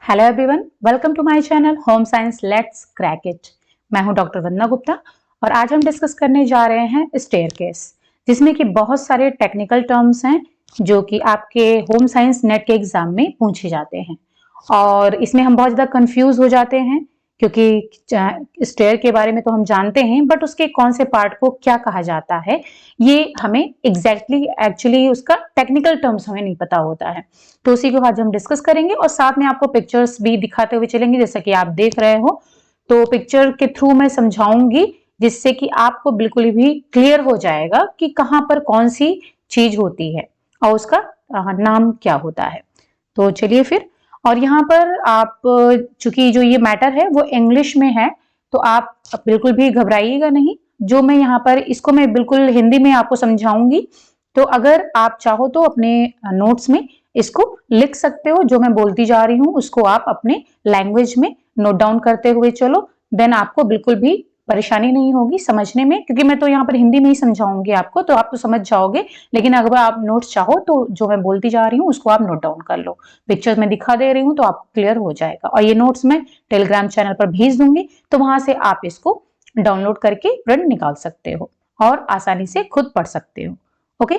Hello everyone, welcome to my channel home science let's crack it. मैं हूं doctor वंदना गुप्ता और आज हम डिस्कस करने जा रहे हैं स्टेयरकेस, जिसमें कि बहुत सारे टेक्निकल टर्म्स हैं जो कि आपके होम साइंस नेट के एग्जाम में पूछे जाते हैं और इसमें हम बहुत ज़्यादा कंफ्यूज हो जाते हैं क्योंकि स्टेयर के बारे में तो हम जानते हैं बट उसके कौन से पार्ट को क्या कहा जाता है ये हमें एक्चुअली उसका टेक्निकल टर्म्स हमें नहीं पता होता है। तो उसी को आज हम डिस्कस करेंगे और साथ में आपको पिक्चर्स भी दिखाते हुए चलेंगे, जैसा कि आप देख रहे हो। तो पिक्चर के थ्रू मैं समझाऊंगी जिससे कि आपको बिल्कुल भी क्लियर हो जाएगा कि कहाँ पर कौन सी चीज होती है और उसका नाम क्या होता है। तो चलिए फिर, और यहाँ पर आप चूंकि जो ये मैटर है वो इंग्लिश में है तो आप बिल्कुल भी घबराइएगा नहीं। जो मैं यहाँ पर इसको मैं बिल्कुल हिंदी में आपको समझाऊंगी, तो अगर आप चाहो तो अपने नोट्स में इसको लिख सकते हो। जो मैं बोलती जा रही हूँ उसको आप अपने लैंग्वेज में नोट डाउन करते हुए चलो, देन आपको बिल्कुल भी परेशानी नहीं होगी समझने में, क्योंकि मैं तो यहाँ पर हिंदी में ही समझाऊंगी आपको, तो आप तो समझ जाओगे। लेकिन अगर आप नोट्स चाहो तो जो मैं बोलती जा रही हूँ उसको आप नोट डाउन कर लो। पिक्चर्स में दिखा दे रही हूँ तो आपको क्लियर हो जाएगा और ये नोट्स मैं टेलीग्राम चैनल पर भेज दूंगी, तो वहां से आप इसको डाउनलोड करके प्रिंट निकाल सकते हो और आसानी से खुद पढ़ सकते हो। ओके,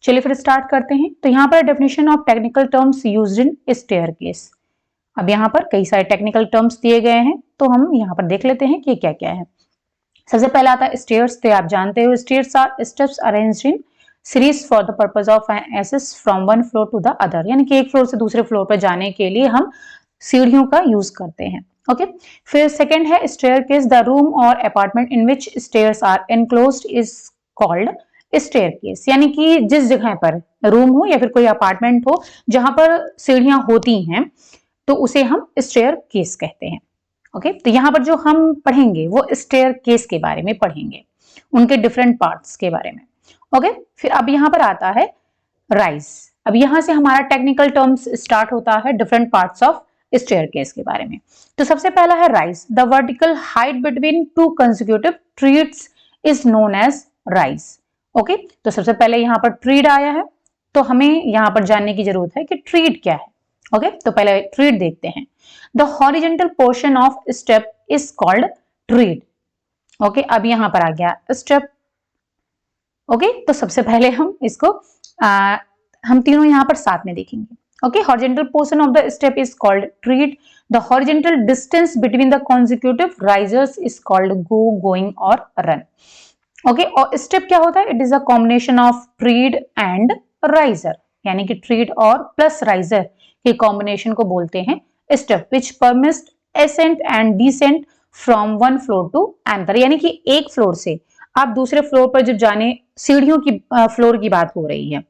चलिए फिर स्टार्ट करते हैं। तो यहाँ पर definition of technical terms used in staircase. अब यहाँ पर कई सारे टेक्निकल टर्म्स दिए गए हैं तो हम यहाँ पर देख लेते हैं कि क्या क्या है। सबसे पहला आता है स्टेयर्स। तो आप जानते हो stairs are steps arranged in series for the purpose of access from one floor to the other, यानी कि एक फ्लोर से दूसरे फ्लोर पर जाने के लिए हम सीढ़ियों का यूज करते हैं। ओके, फिर सेकंड है स्टेयरकेस। द रूम और apartment in which stairs are enclosed is called staircase, यानी कि जिस जगह पर रूम हो या फिर कोई अपार्टमेंट हो जहां पर सीढ़ियां होती हैं तो उसे हम स्टेयरकेस कहते हैं। ओके, तो यहाँ पर जो हम पढ़ेंगे वो स्टेयरकेस के बारे में पढ़ेंगे, उनके डिफरेंट पार्ट्स के बारे में। ओके, फिर अब यहाँ पर आता है राइज। अब यहाँ से हमारा टेक्निकल टर्म्स स्टार्ट होता है डिफरेंट पार्ट्स ऑफ स्टेयरकेस के बारे में। तो सबसे पहला है rise. The vertical height between two consecutive treads is known as rise. Okay, तो सबसे पहले यहाँ पर ट्रीड आया है तो हमें यहाँ पर जानने की जरूरत है कि ट्रीड क्या है। ओके, तो पहले ट्रीड देखते हैं। The horizontal portion of step is called tread. Okay, अब यहाँ पर आ गया स्टेप। ओके, तो सबसे पहले हम इसको हम तीनों यहाँ पर साथ में देखेंगे। Okay, horizontal portion of the step is called tread. The horizontal distance between the consecutive risers is called go, going और रन। ओके, और स्टेप क्या होता है? It is a combination of tread and riser, यानी कि ट्रीड और plus riser के combination को बोलते हैं step, which permits ascent and descent from one floor to another, यानी कि एक फ्लोर से आप दूसरे फ्लोर पर जब जाने, सीढ़ियों की फ्लोर की बात हो रही है।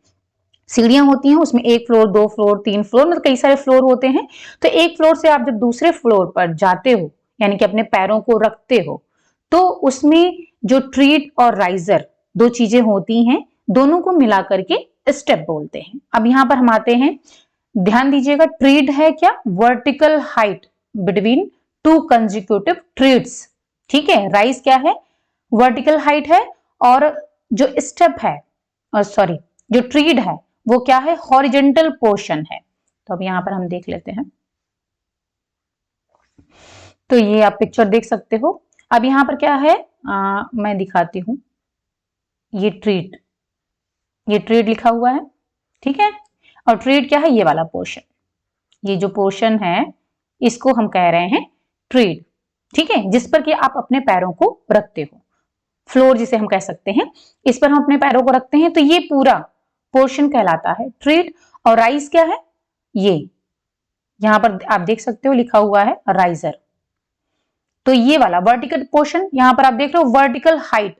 सीढ़ियां होती हैं उसमें एक फ्लोर, दो फ्लोर, तीन फ्लोर, मतलब कई सारे फ्लोर होते हैं। तो एक फ्लोर से आप जब दूसरे फ्लोर पर जाते हो यानी कि अपने पैरों को रखते हो, तो उसमें जो ट्रीड और राइजर दो चीजें होती हैं, दोनों को मिला करके स्टेप बोलते हैं। अब यहां पर हम आते हैं, ध्यान दीजिएगा, ट्रीड है क्या? Vertical height between two consecutive treads. ठीक है, राइज क्या है? वर्टिकल हाइट है, और जो स्टेप है सॉरी जो ट्रीड है वो क्या है? हॉरिजेंटल पोर्शन है। तो अब यहां पर हम देख लेते हैं, तो ये आप पिक्चर देख सकते हो। अब यहां पर क्या है, मैं दिखाती हूं। ये ट्रीड लिखा हुआ है, ठीक है। और ट्रीड क्या है? ये वाला पोर्शन, ये जो पोर्शन है इसको हम कह रहे हैं ट्रीड, ठीक है, जिस पर कि आप अपने पैरों को रखते हो, फ्लोर जिसे हम कह सकते हैं, इस पर हम अपने पैरों को रखते हैं, तो ये पूरा पोर्शन कहलाता है ट्रीड। और राइज क्या है? ये यहां पर आप देख सकते हो लिखा हुआ है राइजर। तो ये वाला वर्टिकल पोर्शन, यहां पर आप देख रहे हो vertical height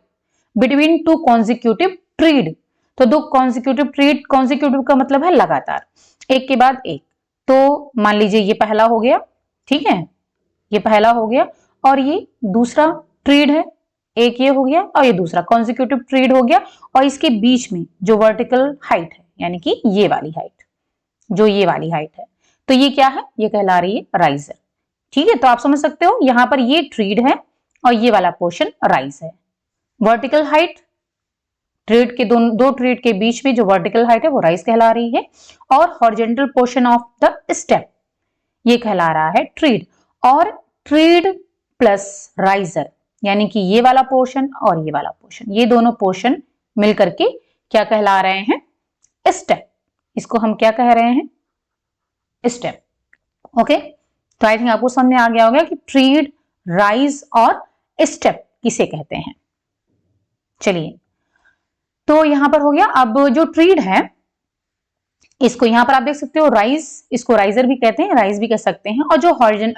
between two consecutive tread. तो दो कॉन्जिक्यूटिव ट्रीड, कॉन्जिक्यूटिव का मतलब है लगातार, एक के बाद एक। तो मान लीजिए ये पहला हो गया, ठीक है, ये पहला हो गया, और ये दूसरा ट्रीड है, एक ये हो गया और ये दूसरा कॉन्जिक्यूटिव ट्रीड हो गया, और इसके बीच में जो वर्टिकल हाइट है यानी कि ये वाली हाइट, जो ये वाली हाइट है, तो ये क्या है? ये कहला रही है राइजर। ठीक है, तो आप समझ सकते हो यहां पर ये ट्रीड है और ये वाला पोर्शन राइज है। वर्टिकल हाइट, ट्रीड के दो ट्रीड के बीच में जो वर्टिकल हाइट है वो राइज कहला रही है। और horizontal portion of the step, ये कहला रहा है ट्रीड। और ट्रीड प्लस राइजर यानी कि ये वाला पोर्शन और ये वाला पोर्शन, ये दोनों पोर्शन मिलकर के क्या कहला रहे हैं? स्टेप। इसको हम क्या कह रहे हैं? स्टेप। ओके, तो आई थिंक आपको समझ में आ गया होगा कि ट्रीड, राइज और स्टेप किसे कहते हैं। चलिए, तो यहां पर हो गया। अब जो ट्रीड है इसको यहां पर आप देख सकते हो राइज, इसको राइजर भी कहते हैं, राइज भी कह सकते हैं। और जो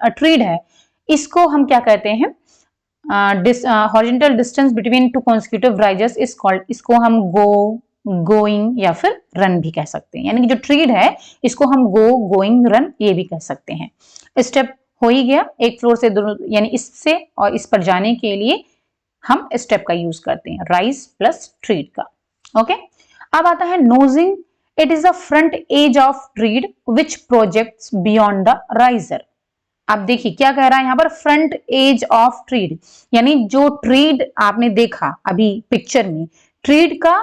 ट्रीड है इसको हम क्या कहते हैं? Horizontal distance between two consecutive risers is called, इसको हम गो, गोइंग या फिर रन भी कह सकते हैं। यानी कि जो ट्रीड है इसको हम गो, गोइंग, रन ये भी कह सकते हैं। स्टेप हो ही गया, एक फ्लोर से दोनों, यानी इससे और इस पर जाने के लिए हम स्टेप का यूज करते हैं, राइज प्लस ट्रीड का। ओके, अब आता है nosing. It is the front edge of tread which projects beyond the riser. आप देखिए क्या कह रहा है यहाँ पर, फ्रंट एज ऑफ ट्रीड, यानी जो ट्रीड आपने देखा अभी पिक्चर में, ट्रीड का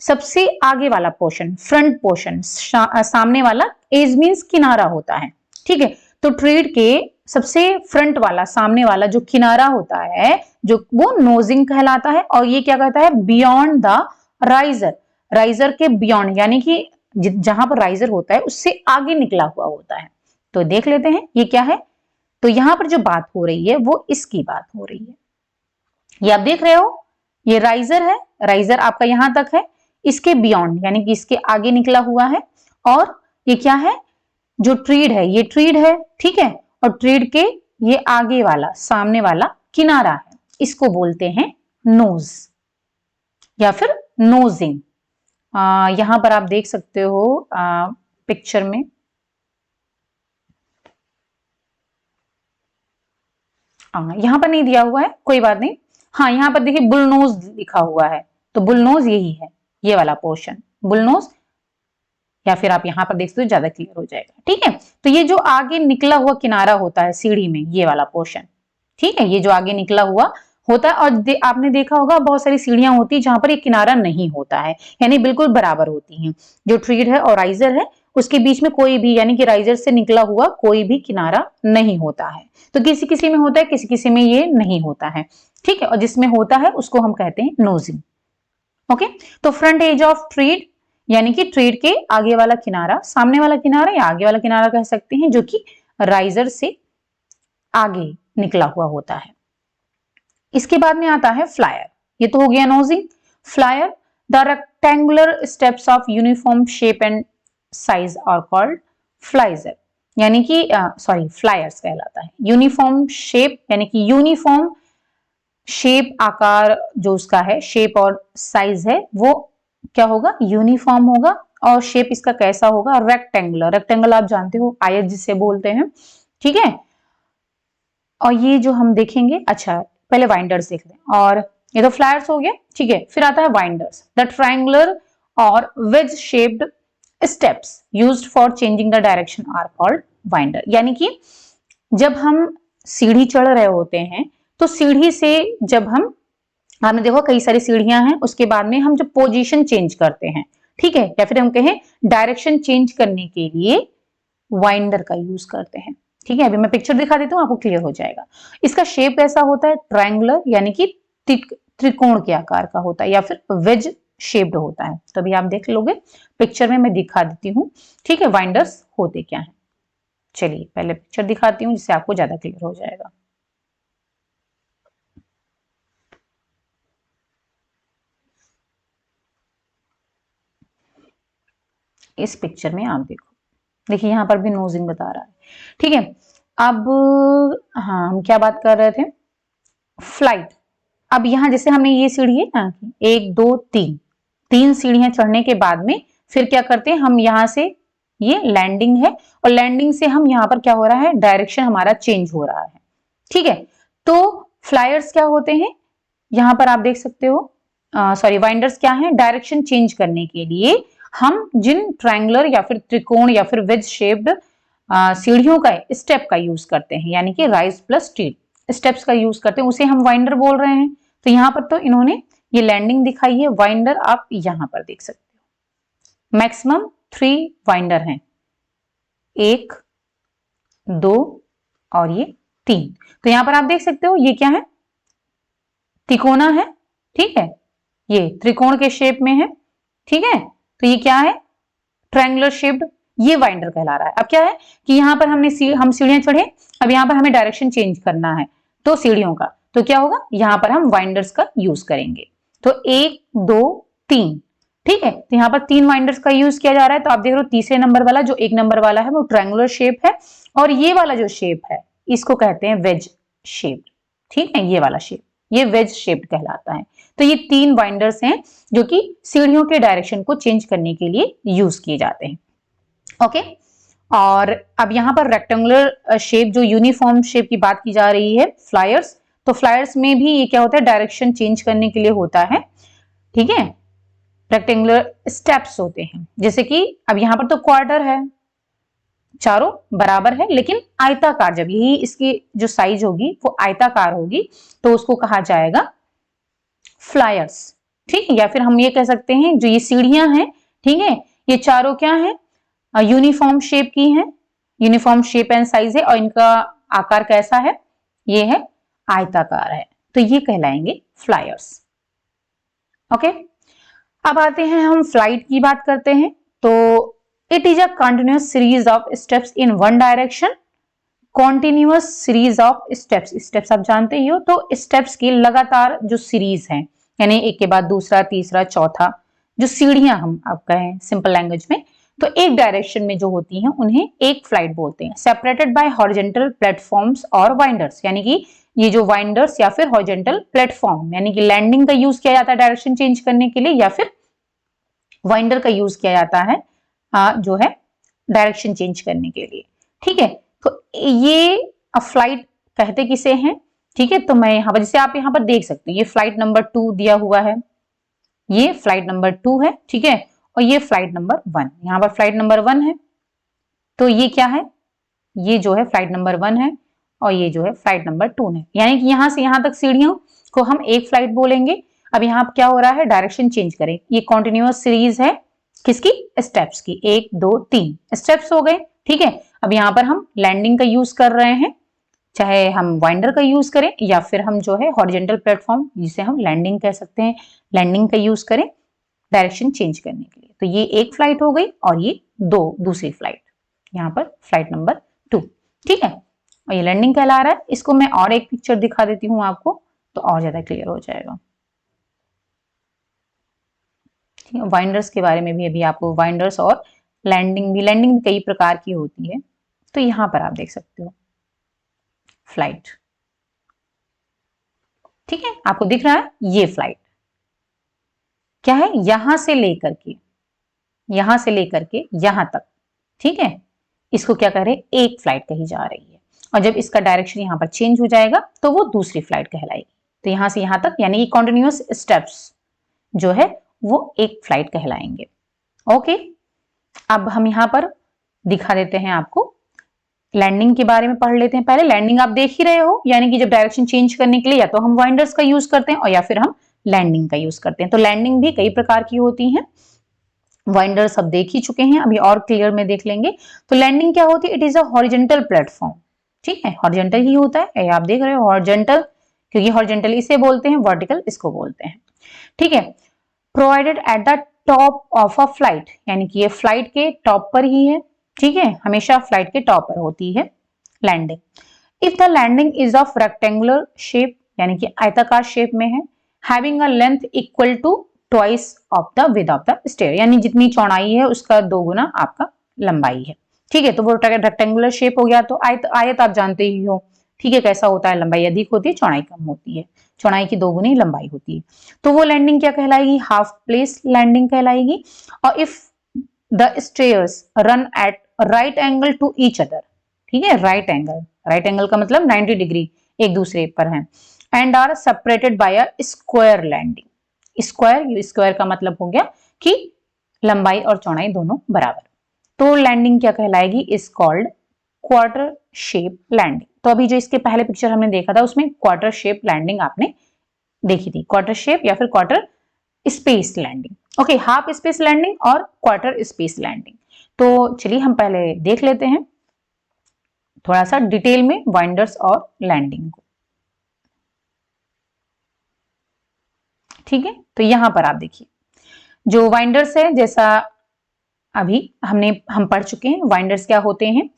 सबसे आगे वाला पोर्शन, फ्रंट पोर्शन, सामने वाला, एज मीन्स किनारा होता है। ठीक है, तो ट्रीड के सबसे फ्रंट वाला, सामने वाला जो किनारा होता है, जो वो नोजिंग कहलाता है। और ये क्या कहता है? बियॉन्ड द राइजर, राइजर के बियॉन्ड, यानी कि जहां पर राइजर होता है उससे आगे निकला हुआ होता है। तो देख लेते हैं ये क्या है। तो यहां पर जो बात हो रही है वो इसकी बात हो रही है। ये आप देख रहे हो, ये राइजर है, राइजर आपका यहां तक है, इसके बियॉन्ड यानी कि इसके आगे निकला हुआ है। और ये क्या है? जो ट्रीड है, ये ट्रीड है, ठीक है। और ट्रीड के ये आगे वाला, सामने वाला किनारा है, इसको बोलते हैं नोज या फिर नोजिंग। यहां पर आप देख सकते हो पिक्चर में, यहां पर नहीं दिया हुआ है, कोई बात नहीं। हाँ, यहां पर देखिए बुलनोज लिखा हुआ है, तो बुलनोज यही है, ये वाला पोर्शन बुलनोज, या फिर आप यहां पर देख सकते हो, ज्यादा क्लियर हो जाएगा। ठीक है, तो ये जो आगे निकला हुआ किनारा होता है सीढ़ी में, ये वाला पोर्शन, ठीक है, ये जो आगे निकला हुआ होता है। और आपने देखा होगा बहुत सारी सीढ़ियां होती है जहां पर ये किनारा नहीं होता है, यानी बिल्कुल बराबर होती हैं। जो ट्रीड है और राइजर है उसके बीच में कोई भी, यानी कि राइजर से निकला हुआ कोई भी किनारा नहीं होता है। तो किसी किसी में होता है, किसी किसी में ये नहीं होता है। ठीक है, और जिसमें होता है उसको हम कहते हैं नोजिंग। ओके, तो फ्रंट एज ऑफ ट्रीड यानी कि ट्रीड के आगे वाला किनारा, सामने वाला किनारा या आगे वाला किनारा कह सकते हैं, जो कि राइजर से आगे निकला हुआ होता है। इसके बाद में आता है फ्लायर। ये तो हो गया nosing. Flyer, the rectangular steps of uniform shape and size are called flyers, यानी कि सॉरी फ्लायर्स कहलाता है। यूनिफॉर्म शेप यानी कि यूनिफॉर्म शेप, आकार जो उसका है, शेप और साइज है, वो क्या होगा? यूनिफॉर्म होगा। और शेप इसका कैसा होगा? रेक्टेंगुलर। रेक्टेंगल आप जानते हो, आयत जिसे बोलते हैं। ठीक है, और ये जो हम देखेंगे, अच्छा पहले वाइंडर्स देख लें। और ये तो फ्लायर्स हो गया, ठीक है। फिर आता है वाइंडर्स, द ट्रायंगुलर और wedge shaped steps used for changing the direction are called winder. यानी कि जब हम सीढ़ी चढ़ रहे होते हैं तो सीढ़ी से जब हम, आपने देखो कई सारी सीढ़ियां हैं, उसके बाद में हम जब पोजीशन चेंज करते हैं, ठीक है, या फिर हम कहें डायरेक्शन चेंज करने के लिए वाइंडर का यूज करते हैं। ठीक है, अभी मैं पिक्चर दिखा देती हूँ, आपको क्लियर हो जाएगा। इसका शेप कैसा होता है? ट्रायंगुलर यानी कि त्रिकोण के आकार का होता है, या फिर वेज शेप्ड होता है। तो अभी आप देख लोगे पिक्चर में, मैं दिखा देती हूँ। ठीक है, वाइंडर्स होते क्या है। चलिए पहले पिक्चर दिखाती हूँ जिससे आपको ज्यादा क्लियर हो जाएगा। इस पिक्चर में आप देखो, देखिए यहां पर भी नोजिंग बता रहा है। ठीक है, अब हाँ, हम क्या बात कर रहे थे? फ्लाइट। अब यहां जैसे हमने ये सीढ़ी है ना, 1 2 3, 3 सीढ़ियां चढ़ने के बाद में फिर क्या करते हैं हम? यहां से, ये लैंडिंग है, और लैंडिंग से हम यहां पर क्या हो रहा है? डायरेक्शन हमारा चेंज हो रहा है। ठीक है, तो फ्लायर्स क्या होते हैं? यहां पर आप देख सकते हो, सॉरी वाइंडर्स क्या है? डायरेक्शन चेंज करने के लिए हम जिन ट्रायंगुलर या फिर त्रिकोण या फिर वेज शेप्ड सीढ़ियों का स्टेप का यूज करते हैं, यानी कि राइज प्लस स्टील स्टेप्स का यूज करते हैं, उसे हम वाइंडर बोल रहे हैं। तो यहां पर तो इन्होंने ये लैंडिंग दिखाई है, वाइंडर आप यहां पर देख सकते हो। मैक्सिमम 3 वाइंडर हैं, 1 2 और ये 3। तो यहां पर आप देख सकते हो ये क्या है, तिकोना है, ठीक है, ये त्रिकोण के शेप में है, ठीक है। तो ये क्या है, ट्रायंगुलर शेप्ड, ये वाइंडर कहला रहा है। अब क्या है कि यहाँ पर हम सीढ़ियां चढ़े, अब यहाँ पर हमें डायरेक्शन चेंज करना है तो सीढ़ियों का, तो क्या होगा, यहाँ पर हम वाइंडर्स का यूज करेंगे। तो 1 2 3, ठीक है। तो यहाँ पर 3 वाइंडर्स का यूज किया जा रहा है। तो आप देख रहे हो तीसरे नंबर वाला जो 1 नंबर वाला है वो ट्रायंगुलर शेप है, और ये वाला जो शेप है इसको कहते हैं वेज शेप, ठीक है। ये वाला शेप ये वेज शेप कहलाता है। तो ये 3 वाइंडर्स हैं जो कि सीढ़ियों के डायरेक्शन को चेंज करने के लिए यूज किए जाते हैं। ओके, और अब यहाँ पर रेक्टेंगुलर शेप जो यूनिफॉर्म शेप की बात की जा रही है, फ्लायर्स, तो फ्लायर्स में भी ये क्या होता है, डायरेक्शन चेंज करने के लिए होता है, ठीक है। रेक्टेंगुलर स्टेप्स होते हैं, जैसे कि अब यहाँ पर तो क्वार्टर है, चारों बराबर है, लेकिन आयताकार, जब यही इसकी जो साइज होगी वो आयताकार होगी तो उसको कहा जाएगा फ्लायर्स, ठीक है। या फिर हम ये कह सकते हैं जो ये सीढ़ियां हैं, ठीक है, ये चारों क्या है, यूनिफॉर्म शेप की है, यूनिफॉर्म शेप एंड साइज है, और इनका आकार कैसा है, ये है आयताकार है, तो ये कहलाएंगे फ्लायर्स। ओके, अब आते हैं हम फ्लाइट की बात करते हैं। तो it is a continuous series of steps in one direction, continuous series of steps, steps आप जानते ही हो, तो स्टेप्स की लगातार जो सीरीज है, यानी एक के बाद दूसरा तीसरा चौथा, जो सीढ़ियां हम आप कहें सिंपल लैंग्वेज में, तो एक डायरेक्शन में जो होती हैं उन्हें एक फ्लाइट बोलते हैं। सेपरेटेड बाय हॉरिजॉन्टल प्लेटफॉर्म्स और वाइंडर्स, यानी कि ये जो वाइंडर्स या फिर हॉरिजॉन्टल प्लेटफॉर्म, यानी कि लैंडिंग का यूज किया जाता है डायरेक्शन चेंज करने के लिए, या फिर वाइंडर का यूज किया जाता है जो है डायरेक्शन चेंज करने के लिए, ठीक है। तो ये फ्लाइट कहते किसे हैं, ठीक है। तो मैं यहाँ पर, जैसे आप यहाँ पर देख सकते हो, ये फ्लाइट नंबर 2 दिया हुआ है, ये फ्लाइट नंबर 2 है, ठीक है, और ये फ्लाइट नंबर 1, यहाँ पर फ्लाइट नंबर 1 है, तो ये क्या है, ये जो है फ्लाइट नंबर 1 है, और ये जो है फ्लाइट नंबर 2 है, यानी कि यहाँ से यहाँ तक सीढ़ियों को हम एक फ्लाइट बोलेंगे। अब यहाँ क्या हो रहा है, डायरेक्शन चेंज करें, ये कॉन्टिन्यूअस सीरीज है किसकी, स्टेप्स की, 1 2 3 स्टेप्स हो गए, ठीक है। अब यहाँ पर हम लैंडिंग का यूज कर रहे हैं, चाहे हम वाइंडर का यूज करें या फिर हम जो है हॉरिजॉन्टल प्लेटफॉर्म जिसे हम लैंडिंग कह सकते हैं, लैंडिंग का यूज करें डायरेक्शन चेंज करने के लिए। तो ये एक फ्लाइट हो गई, और ये दूसरी फ्लाइट, यहाँ पर फ्लाइट नंबर 2, ठीक है, और ये लैंडिंग कहला रहा है। इसको मैं और एक पिक्चर दिखा देती हूँ आपको, तो और ज्यादा क्लियर हो जाएगा। वाइंडर्स के बारे में भी अभी आपको, वाइंडर्स और लैंडिंग भी कई प्रकार की होती है। तो यहां पर आप देख सकते हो फ्लाइट, ठीक है, आपको दिख रहा है ये फ्लाइट क्या है, यहां से लेकर के यहां तक, ठीक है, इसको क्या कह रहे हैं, एक फ्लाइट कही जा रही है। और जब इसका डायरेक्शन यहां पर चेंज हो जाएगा तो वो दूसरी फ्लाइट कहलाएगी। तो यहां से यहां तक यानी कि कॉन्टिन्यूअस स्टेप्स जो है वो एक फ्लाइट कहलाएंगे। ओके, अब हम यहां पर दिखा देते हैं आपको, लैंडिंग के बारे में पढ़ लेते हैं। पहले लैंडिंग आप देख ही रहे हो, यानी कि जब डायरेक्शन चेंज करने के लिए या तो हम वाइंडर्स का यूज करते हैं और या फिर हम लैंडिंग का यूज करते हैं। तो लैंडिंग भी कई प्रकार की होती है, वाइंडर्स अब देख ही चुके हैं, अभी और क्लियर में देख लेंगे। तो लैंडिंग क्या होती है, it is a horizontal platform, ठीक है, हॉरिजॉन्टल ही होता है, आप देख रहे हो हॉरिजॉन्टल, क्योंकि हॉरिजॉन्टल इसे बोलते हैं, वर्टिकल इसको बोलते हैं, ठीक है। Provided eight the top of a flight, यानी कि ये फ्लाइट के टॉप पर ही है, ठीक है, हमेशा फ्लाइट के टॉप पर होती है landing. If the landing is of rectangular shape, यानी कि आयताकार शेप में है, having a length equal to twice of the width of the stair, यानी जितनी चौड़ाई है उसका 2 गुना आपका लंबाई है, ठीक है। तो वो रेक्टेंगुलर शेप हो गया। तो आयत आप जानते ही हो, ठीक है, कैसा होता है, लंबाई अधिक होती है, चौड़ाई कम होती है, चौड़ाई की 2 गुनी लंबाई होती है। तो वो लैंडिंग क्या कहलाएगी, हाफ प्लेस लैंडिंग कहलाएगी। और if the stairs run at right angle to each other, ठीक है, राइट एंगल का मतलब 90 डिग्री एक दूसरे पर है, and are separated by a square landing, square का मतलब हो गया कि लंबाई और चौड़ाई दोनों बराबर, तो लैंडिंग क्या कहलाएगी, is called quarter shape landing. तो अभी जो इसके पहले पिक्चर हमने देखा था उसमें क्वार्टर शेप लैंडिंग आपने देखी थी, क्वार्टर शेप या फिर quarter space landing, okay, half space landing और क्वार्टर स्पेस लैंडिंग। तो चलिए हम पहले देख लेते हैं थोड़ा सा डिटेल में वाइंडर्स और लैंडिंग को। ठीक है, तो यहां पर आप देखिए जो वाइंडर्स है, जैसा अभी हम पढ़ चुके हैं, वाइंडर्स क्या होते हैं,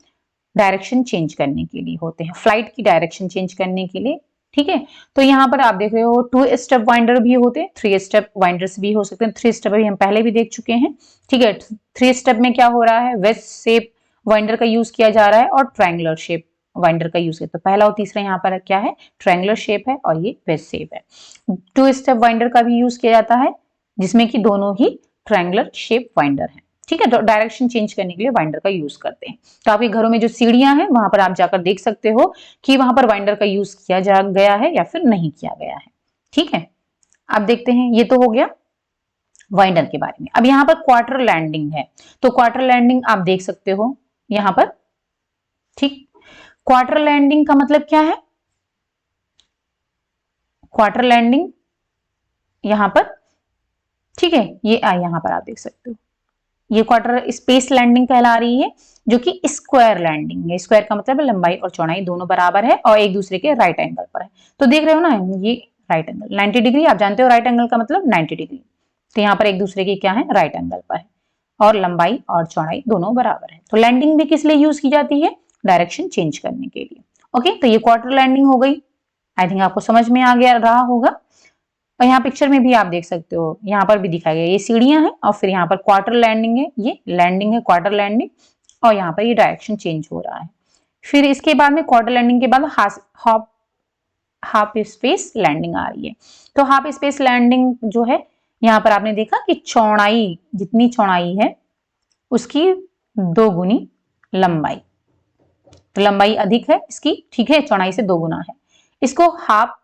डायरेक्शन चेंज करने के लिए होते हैं, फ्लाइट की डायरेक्शन चेंज करने के लिए। ठीक है, तो यहाँ पर आप देख रहे हो 2 स्टेप वाइंडर भी होते हैं, 3 स्टेप वाइंडर्स भी हो सकते हैं। 3 स्टेप भी हम पहले भी देख चुके हैं। ठीक है, 3 स्टेप में क्या हो रहा है, वेज शेप वाइंडर का यूज किया जा रहा है और ट्रायंगुलर शेप वाइंडर का यूज किया। तो पहला और तीसरा यहाँ पर क्या है, ट्रायंगुलर शेप है और ये वेज शेप है। 2 स्टेप वाइंडर का भी यूज किया जाता है जिसमें कि दोनों ही ट्रायंगुलर शेप वाइंडर है। ठीक है, तो डायरेक्शन चेंज करने के लिए वाइंडर का यूज करते हैं। तो आपके घरों में जो सीढ़ियां हैं वहां पर आप जाकर देख सकते हो कि वहां पर वाइंडर का यूज किया जा गया है या फिर नहीं किया गया है। ठीक है, अब देखते हैं, ये तो हो गया वाइंडर के बारे में। अब यहाँ पर क्वार्टर लैंडिंग है, तो क्वार्टर लैंडिंग आप देख सकते हो यहाँ पर। ठीक, क्वार्टर लैंडिंग का मतलब क्या है, क्वार्टर लैंडिंग यहाँ पर, ठीक है, ये यहाँ पर आप देख सकते हो, ये क्वार्टर स्पेस लैंडिंग कहला रही है, जो कि स्क्वायर लैंडिंग है। स्क्वायर का मतलब लंबाई और चौड़ाई दोनों बराबर है और एक दूसरे के राइट एंगल पर है। तो देख रहे हो ना, ये राइट एंगल 90 डिग्री, आप जानते हो राइट एंगल का मतलब 90 डिग्री। तो यहाँ पर एक दूसरे के क्या है, राइट एंगल पर है और लंबाई और चौड़ाई दोनों बराबर है। तो लैंडिंग भी किस लिए यूज की जाती है, डायरेक्शन चेंज करने के लिए। ओके, तो ये क्वार्टर लैंडिंग हो गई। आई थिंक आपको समझ में आ गया रहा होगा। और यहाँ पिक्चर में भी आप देख सकते हो, यहाँ पर भी दिखाया गया, ये सीढ़ियां हैं और फिर यहाँ पर क्वार्टर लैंडिंग है, ये लैंडिंग है क्वार्टर लैंडिंग, और यहाँ पर ये डायरेक्शन चेंज हो रहा है। फिर इसके बाद में क्वार्टर लैंडिंग के बाद हाफ स्पेस लैंडिंग आ रही है। तो हाफ स्पेस लैंडिंग जो है, यहाँ पर आपने देखा कि चौड़ाई, जितनी चौड़ाई है उसकी 2 गुनी लंबाई, तो लंबाई अधिक है इसकी, ठीक है, चौड़ाई से 2 गुना है। इसको हाफ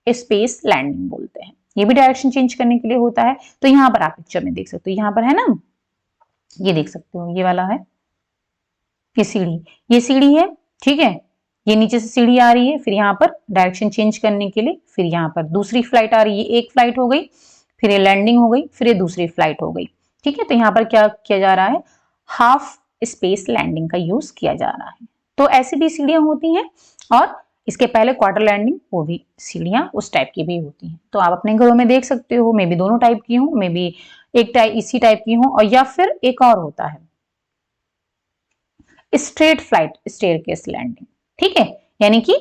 स्पेस लैंडिंग बोलते हैं। ये भी डायरेक्शन चेंज करने के लिए होता है। तो यहाँ पर आप पिक्चर में देख सकते हो, यहाँ पर है ना, ये देख सकते हो, ये वाला है, ये सीढ़ी है। ठीक है, ये नीचे से सीढ़ी आ रही है, फिर यहाँ पर डायरेक्शन चेंज करने के लिए, फिर यहाँ पर दूसरी फ्लाइट आ रही है, एक फ्लाइट हो गई, फिर ये लैंडिंग हो गई, फिर ये दूसरी फ्लाइट हो गई। ठीक है, तो यहाँ पर क्या किया जा रहा है, हाफ स्पेस लैंडिंग का यूज किया जा रहा है। तो ऐसी भी सीढ़ियां होती हैं और इसके पहले क्वार्टर लैंडिंग, वो भी सीढ़ियां उस टाइप की भी होती हैं। तो आप अपने घरों में देख सकते हो, मे बी दोनों टाइप की हो, मे बी एक टाइप इसी टाइप की हो, और या फिर एक और होता है स्ट्रेट फ्लाइट स्टेयरकेस लैंडिंग। ठीक है, यानी कि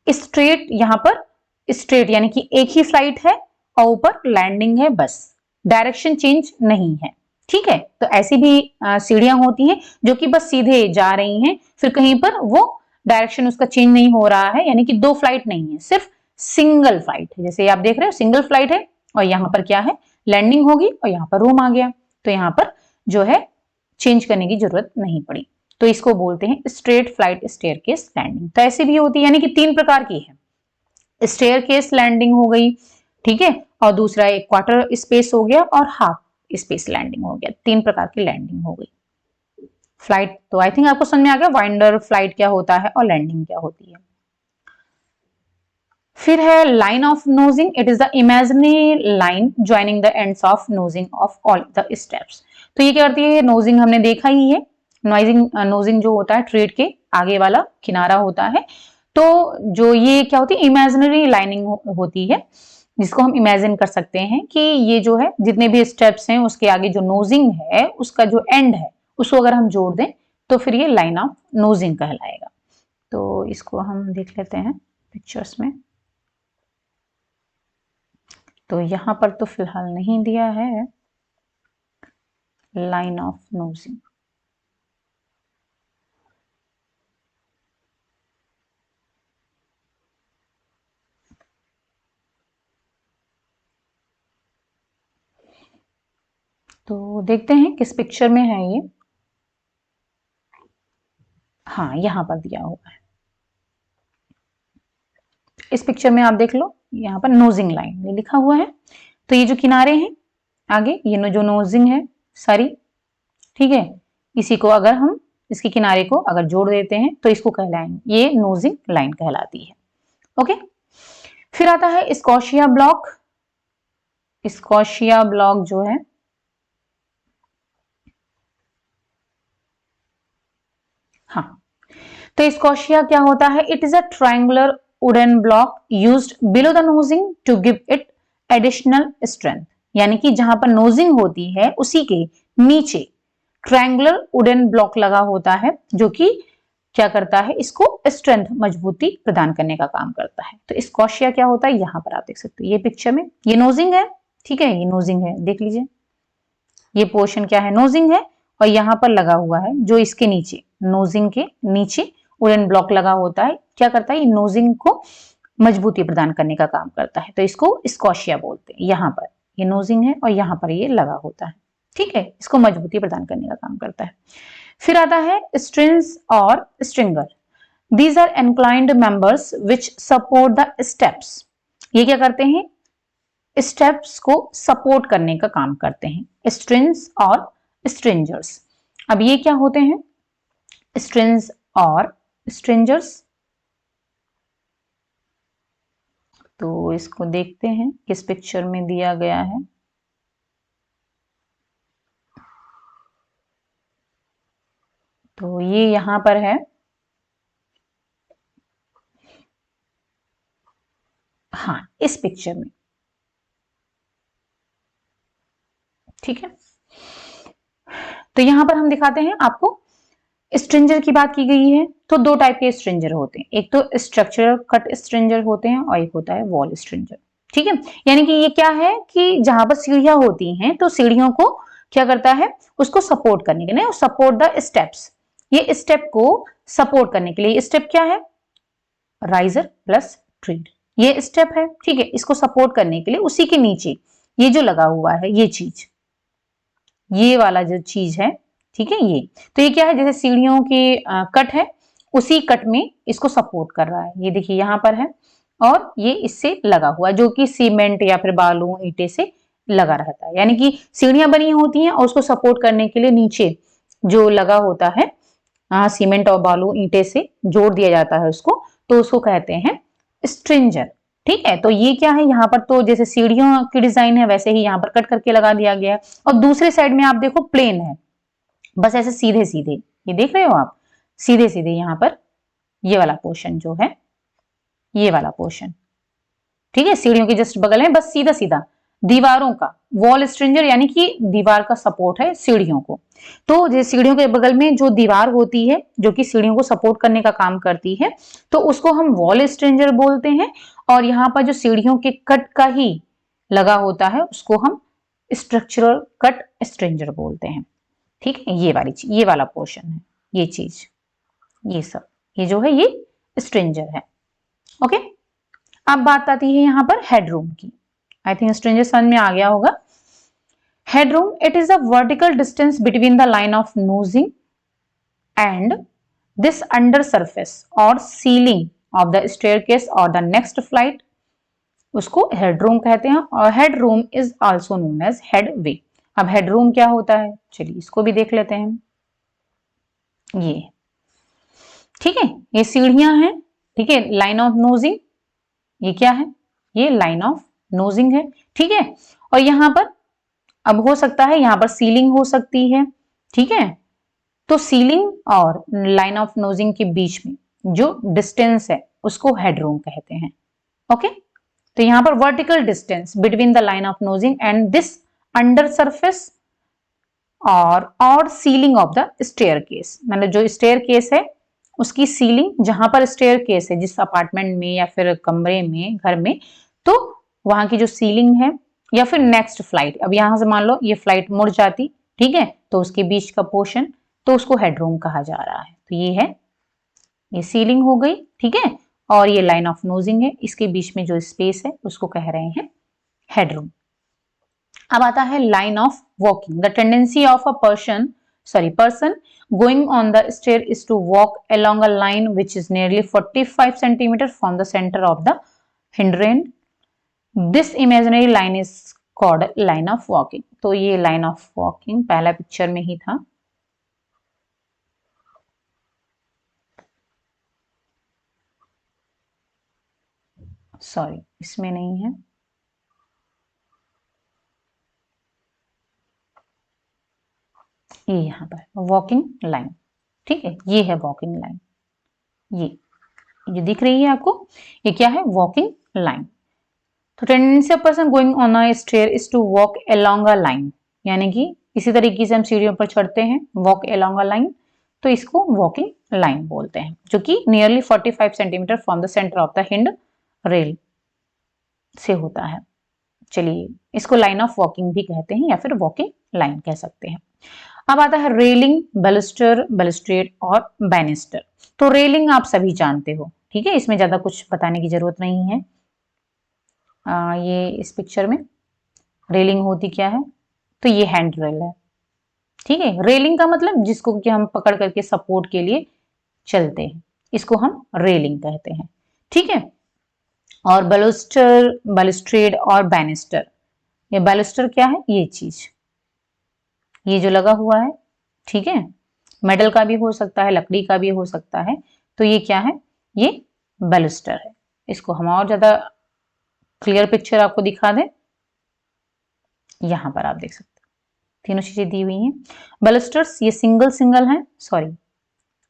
स्ट्रेट, यहां पर स्ट्रेट यानी कि एक ही फ्लाइट है और ऊपर लैंडिंग है, बस डायरेक्शन चेंज नहीं है। ठीक है, तो ऐसी भी सीढ़ियां होती हैं जो कि बस सीधे जा रही हैं, फिर कहीं पर वो डायरेक्शन उसका चेंज नहीं हो रहा है, यानी कि 2 फ्लाइट नहीं है, सिर्फ सिंगल फ्लाइट है। जैसे आप देख रहे हो सिंगल फ्लाइट है और यहाँ पर क्या है, लैंडिंग होगी और यहाँ पर रूम आ गया, तो यहाँ पर जो है चेंज करने की जरूरत नहीं पड़ी। तो इसको बोलते हैं स्ट्रेट फ्लाइट स्टेयरकेस लैंडिंग। तो ऐसी भी होती है, यानी कि 3 प्रकार की है, स्टेयरकेस लैंडिंग हो गई, ठीक है, और दूसरा एक क्वार्टर स्पेस हो गया और हाफ स्पेस लैंडिंग हो गया। 3 प्रकार की लैंडिंग हो गई। फ्लाइट तो आई थिंक आपको समझ में आ गया, वाइंडर फ्लाइट क्या होता है और लैंडिंग क्या होती है। फिर है line of नोजिंग, it is the imaginary line joining the ends of nosing of all the steps. तो ये क्या करती है, नोजिंग हमने देखा ही है, नोजिंग जो होता है ट्रेड के आगे वाला किनारा होता है। तो जो ये क्या होती है, इमेजिनरी लाइनिंग होती है, जिसको हम इमेजिन कर सकते हैं कि ये जो है जितने भी स्टेप्स हैं उसके आगे जो नोजिंग है उसका जो एंड है उसको अगर हम जोड़ दें तो फिर ये लाइन ऑफ नोजिंग कहलाएगा। तो इसको हम देख लेते हैं पिक्चर्स में। तो यहाँ पर तो फिलहाल नहीं दिया है लाइन ऑफ नोजिंग। तो देखते हैं किस पिक्चर में है ये। हाँ, यहाँ पर दिया हुआ है, इस पिक्चर में आप देख लो, यहाँ पर नोजिंग लाइन ये लिखा हुआ है। तो ये जो किनारे हैं आगे, ये जो नोजिंग है सारी, ठीक है, इसी को अगर हम इसके किनारे को अगर जोड़ देते हैं तो इसको कहलाएंगे, ये नोजिंग लाइन कहलाती है। ओके, फिर आता है स्कॉशिया ब्लॉक। स्कॉशिया ब्लॉक जो है, हाँ, तो स्कॉशिया क्या होता है? It is a triangular wooden block used below the nosing to give it additional strength, यानी कि जहां पर नोजिंग होती है उसी के नीचे ट्रायंगुलर वुडन ब्लॉक लगा होता है, जो कि क्या करता है? इसको स्ट्रेंथ, मजबूती प्रदान करने का काम करता है। तो स्कॉशिया क्या होता है? यहां पर आप देख सकते हो, ये पिक्चर में ये नोजिंग है, ठीक है, ये नोजिंग है, देख लीजिए, ये पोर्शन क्या है? नोजिंग है, और यहां पर लगा हुआ है जो इसके नीचे, नोजिंग के नीचे वुडन ब्लॉक लगा होता है, क्या करता है? ये नोजिंग को मजबूती प्रदान करने का काम करता है, तो इसको स्कॉशिया बोलते हैं। यहाँ पर ये नोजिंग है और यहाँ पर ये लगा होता है, ठीक है, इसको मजबूती प्रदान करने का काम करता है। फिर आता है स्ट्रिंग्स और stringer. These are inclined members which support the steps. ये क्या करते हैं? स्टेप्स को सपोर्ट करने का काम करते हैं, स्ट्रिंग्स और स्ट्रिंजर्स। अब ये क्या होते हैं? स्ट्रिंग्स और स्ट्रिंजर्स, तो इसको देखते हैं किस पिक्चर में दिया गया है। तो ये यहां पर है, हाँ, इस पिक्चर में, ठीक है। तो यहां पर हम दिखाते हैं आपको, स्ट्रिंजर की बात की गई है तो दो टाइप के स्ट्रिंजर होते हैं, एक तो स्ट्रक्चरल कट स्ट्रिंजर होते हैं और एक होता है वॉल स्ट्रिंजर, ठीक है। यानी कि ये क्या है कि जहां पर सीढ़ियां होती हैं तो सीढ़ियों को क्या करता है? उसको सपोर्ट करने के लिए, सपोर्ट द स्टेप्स, ये स्टेप को सपोर्ट करने के लिए, स्टेप क्या है? राइजर प्लस ट्रीड, ये स्टेप है, ठीक है, इसको सपोर्ट करने के लिए उसी के नीचे ये जो लगा हुआ है, ये चीज, ये वाला जो चीज है, ठीक है, ये तो ये क्या है? जैसे सीढ़ियों की कट है, उसी कट में इसको सपोर्ट कर रहा है, ये देखिए यहां पर है, और ये इससे लगा हुआ जो कि सीमेंट या फिर बालू ईंटे से लगा रहता है, यानी कि सीढ़ियां बनी होती हैं और उसको सपोर्ट करने के लिए नीचे जो लगा होता है, सीमेंट और बालू ईंटे से जोड़ दिया जाता है उसको, तो उसको कहते हैं स्ट्रिंजर, ठीक है। तो ये क्या है? यहाँ पर तो जैसे सीढ़ियों की डिजाइन है वैसे ही यहाँ पर कट करके लगा दिया गया है, और दूसरे साइड में आप देखो प्लेन है, बस ऐसे सीधे सीधे, ये देख रहे हो आप, सीधे सीधे यहाँ पर ये वाला पोर्शन जो है, ये वाला पोर्शन, ठीक है, सीढ़ियों के जस्ट बगल में बस सीधा सीधा दीवारों का वॉल स्ट्रिंजर, यानी कि दीवार का सपोर्ट है सीढ़ियों को। तो जैसे सीढ़ियों के बगल में जो दीवार होती है जो कि सीढ़ियों को सपोर्ट करने का काम करती है, तो उसको हम वॉल स्ट्रिंजर बोलते हैं, और यहाँ पर जो सीढ़ियों के कट का ही लगा होता है उसको हम स्ट्रक्चरल कट स्ट्रिंजर बोलते हैं, ठीक है। ये वाली चीज, ये वाला पोर्शन है, ये चीज, ये सब, ये जो है ये स्ट्रिंजर है, ओके। अब बात आती है यहाँ पर हेडरूम की। आई थिंक स्ट्रेंजर समझ में आ गया होगा। Headroom, it is a vertical distance between the line of nosing and this under surface और सीलिंग ऑफ द स्टेयरकेस और द नेक्स्ट फ्लाइट, उसको हेडरूम कहते हैं, और headroom is also known as headway. अब हेडरूम क्या होता है? चलिए इसको भी देख लेते हैं। ये, ठीक है, ये सीढ़ियां हैं, ठीक है, लाइन ऑफ नोजिंग, ये क्या है? ये लाइन ऑफ नोजिंग है, ठीक है। और यहां पर अब हो सकता है यहां पर सीलिंग हो सकती है, ठीक है। तो सीलिंग और लाइन ऑफ नोजिंग के बीच में जो डिस्टेंस है उसको हेडरूम कहते हैं, ओके। तो यहां पर vertical distance between the line of nosing and this under surface और सीलिंग ऑफ द स्टेयरकेस, मतलब जो स्टेयरकेस है उसकी सीलिंग, जहां पर स्टेयरकेस है जिस अपार्टमेंट में या फिर कमरे में, घर में, तो वहां की जो सीलिंग है, या फिर नेक्स्ट फ्लाइट, अब यहां से मान लो ये फ्लाइट मुड़ जाती, ठीक है, तो उसके बीच का पोर्शन, तो उसको हेडरूम कहा जा रहा है। तो ये है, ये सीलिंग हो गई, ठीक है, और ये लाइन ऑफ नोजिंग है, इसके बीच में जो स्पेस है उसको कह रहे हैं हेडरूम। अब आता है line of walking, the tendency of a person going on the stair is to walk along a line which is nearly 45 centimeters from the center of the hindrance. This imaginary line is called line of walking. तो ये line of walking पहला picture में ही था, sorry इसमें नहीं है, ये यहाँ पर वॉकिंग लाइन, ठीक है, ये है वॉकिंग लाइन, ये जो दिख रही है आपको, ये क्या है? Walking line. तो tendency of person going on a stair is to walk along a line, यानी कि इसी तरीके से हम सीढ़ियों पर चढ़ते हैं, वॉक अलोंग अ लाइन, तो इसको वॉकिंग लाइन बोलते हैं, जो कि nearly 45 centimetre from the centre of the hind rail से होता है। चलिए, इसको लाइन ऑफ वॉकिंग भी कहते हैं या फिर वॉकिंग लाइन कह सकते हैं। अब आता है रेलिंग, बैलस्टर, बैलस्ट्रेड और बैनिस्टर। तो रेलिंग आप सभी जानते हो, ठीक है, इसमें ज्यादा कुछ बताने की जरूरत नहीं है। ये इस पिक्चर में रेलिंग होती क्या है? तो ये हैंड रेल है, ठीक है। रेलिंग का मतलब जिसको कि हम पकड़ करके सपोर्ट के लिए चलते हैं, इसको हम रेलिंग कहते हैं, ठीक है। और बैलस्टर, बैलस्ट्रेड और बैनिस्टर, ये बैलस्टर क्या है? ये चीज, ये जो लगा हुआ है, ठीक है, मेटल का भी हो सकता है, लकड़ी का भी हो सकता है, तो ये क्या है? ये बैलस्टर है। इसको हम और ज्यादा क्लियर पिक्चर आपको दिखा दें, यहां पर आप देख सकते हैं तीनों चीजें दी हुई हैं। बैलस्टर्स ये सिंगल सिंगल हैं, सॉरी,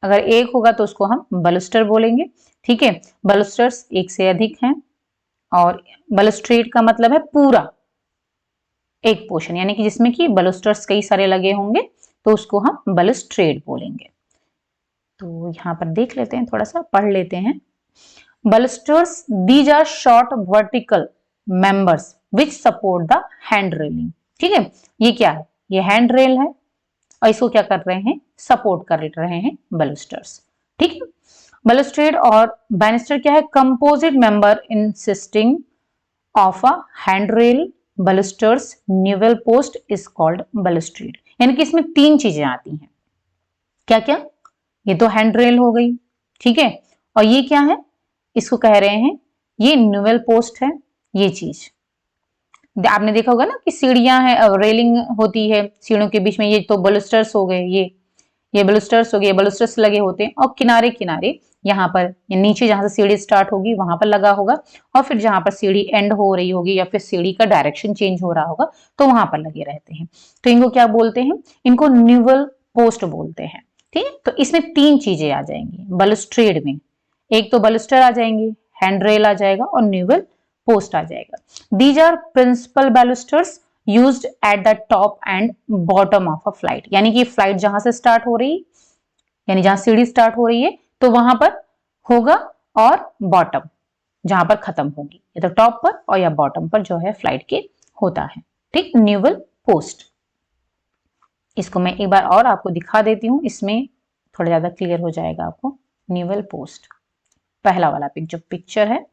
अगर एक होगा तो उसको हम बैलस्टर बोलेंगे, ठीक है। बैलस्टर्स एक से अधिक हैं, और बैलस्ट्रेड का मतलब है पूरा एक पोर्शन, यानी कि जिसमें कि बैलस्टर्स कई सारे लगे होंगे, तो उसको हम बैलस्ट्रेड बोलेंगे। तो यहाँ पर देख लेते हैं, थोड़ा सा पढ़ लेते हैं। Balusters these are short vertical members which support the hand railing, ठीक है। ये क्या है? ये हैंड रेल है, और इसको क्या कर रहे हैं? सपोर्ट कर रहे हैं बैलस्टर्स, ठीक है। बैलस्ट्रेड और बैनिस्टर क्या है? Composite member insisting of a hand rail, balusters, newel post is called balustrade. यानी कि इसमें तीन चीजें आती हैं, क्या क्या? ये तो हैंड रेल हो गई, ठीक है, और ये क्या है? इसको कह रहे हैं, ये न्यूवेल पोस्ट है। ये चीज आपने देखा होगा ना कि सीढ़ियां हैं, रेलिंग होती है सीढ़ियों के बीच में, ये तो बैलस्टर्स हो गए, ये बैलस्टर्स हो गए, बैलस्टर्स लगे होते हैं, और किनारे किनारे यहाँ पर नीचे जहां से सीढ़ी स्टार्ट होगी वहां पर लगा होगा, और फिर जहां पर सीढ़ी एंड हो रही होगी या फिर सीढ़ी का डायरेक्शन चेंज हो रहा होगा तो वहां पर लगे रहते हैं। तो इनको क्या बोलते हैं? इनको न्यूवेल पोस्ट बोलते हैं, ठीक है। तो इसमें तीन चीजें आ जाएंगी बैलस्ट्रेड में, एक तो बैलस्टर आ जाएंगे, हैंड रेल आ जाएगा, और न्यूवेल पोस्ट आ जाएगा। These are principal balusters used at the top and bottom of a flight, यानी कि फ्लाइट जहां से स्टार्ट हो रही, यानी जहां सीढ़ी स्टार्ट हो रही है तो वहां पर होगा, और बॉटम जहां पर खत्म होगी, या तो टॉप पर और या बॉटम पर जो है फ्लाइट के होता है, ठीक। न्यूवेल पोस्ट, इसको मैं एक बार और आपको दिखा देती हूँ, इसमें थोड़ा ज्यादा क्लियर हो जाएगा आपको। न्यूवेल पोस्ट, पहला वाला जो पिक्चर है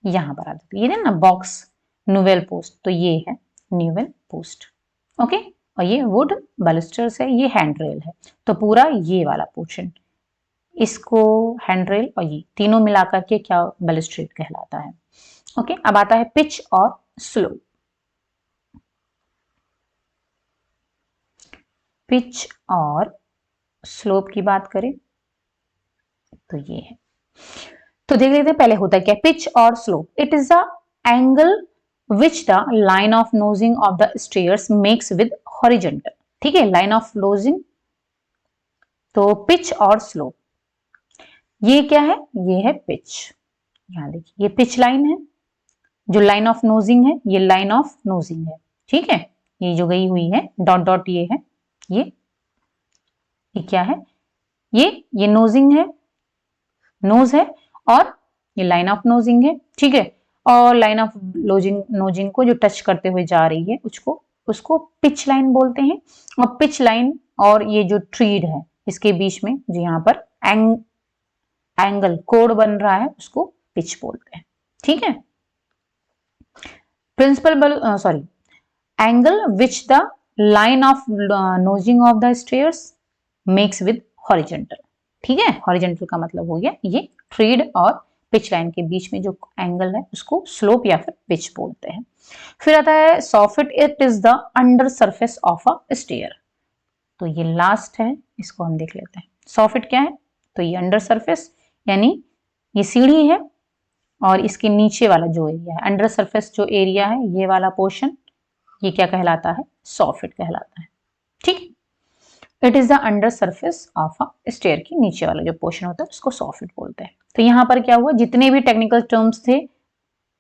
यहां पर आ जाती है, ये ना बॉक्स न्यूवेल पोस्ट, तो ये है न्यूवेल पोस्ट, ओके। और ये वुड बैलस्टर्स है, ये हैंड रेल है, तो पूरा ये वाला पोर्शन, इसको हैंड रेल और ये तीनों मिलाकर के क्या बैलस्ट्रेड कहलाता है, ओके। अब आता है पिच और स्लोप। पिच और स्लोप की बात करें तो ये है, तो देख लेते हैं पहले होता क्या है पिच और slope. It is the angle which the line of nosing of the stairs makes with horizontal, ठीक है, लाइन ऑफ नोजिंग। तो पिच और स्लोप, ये क्या है? ये है पिच, यहां देखिए ये पिच लाइन है, जो लाइन ऑफ नोजिंग है, ये लाइन ऑफ नोजिंग है, ठीक है, ये जो गई हुई है डॉट डॉट ये है, ये क्या है? ये नोजिंग है, नोज है, और ये लाइन ऑफ नोजिंग है, ठीक है। और लाइन ऑफ नोजिंग को जो टच करते हुए जा रही है उसको उसको पिच लाइन बोलते हैं। और पिच लाइन और ये जो ट्रीड है इसके बीच में जो यहाँ पर एंगल कोड बन रहा है उसको पिच बोलते हैं, ठीक है। Principal sorry angle which the line of nosing of the stairs makes with horizontal, ठीक है। हॉरिजेंटल का मतलब हो गया ये ट्रीड और पिच लाइन के बीच में जो एंगल है उसको स्लोप या फिर पिच बोलते हैं। फिर आता है soffit, it is the under surface of a stair, तो ये लास्ट है, इसको हम देख लेते हैं। सॉफिट क्या है? तो ये अंडर सरफेस, यानी ये सीढ़ी है और इसके नीचे वाला जो एरिया है, अंडर सरफेस जो एरिया है, ये वाला पोर्शन, ये क्या कहलाता है? सॉफिट कहलाता है, ठीक। It is the under surface of a stair की नीचे वाला जो पोर्शन होता है उसको सॉफिट बोलते हैं। तो यहाँ पर क्या हुआ, जितने भी टेक्निकल टर्म्स थे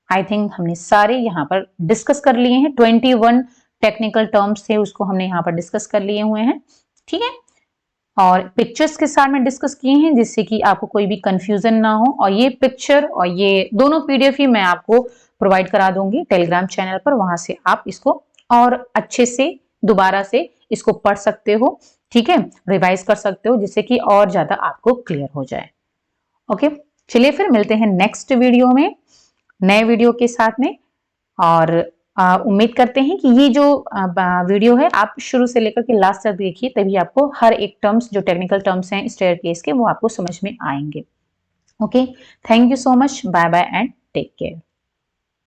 आई थिंक हमने सारे यहाँ पर डिस्कस कर लिए हैं। 21 टेक्निकल टर्म्स थे उसको हमने यहाँ पर डिस्कस कर लिए हुए हैं, ठीक है। और पिक्चर्स के साथ में डिस्कस किए हैं जिससे कि आपको कोई भी कंफ्यूजन ना हो। और ये पिक्चर और ये दोनों पीडीएफ ही मैं आपको प्रोवाइड करा दूंगी टेलीग्राम चैनल पर, वहां से आप इसको और अच्छे से दोबारा से इसको पढ़ सकते हो, ठीक है, रिवाइज कर सकते हो जिससे कि और ज्यादा आपको क्लियर हो जाए। ओके, चलिए फिर मिलते हैं नेक्स्ट वीडियो में नए वीडियो के साथ में। और उम्मीद करते हैं कि ये जो वीडियो है आप शुरू से लेकर के लास्ट तक देखिए, तभी आपको हर एक टर्म्स जो टेक्निकल टर्म्स हैं स्टेयरकेस के वो आपको समझ में आएंगे। Okay, thank you so much, bye bye and take care.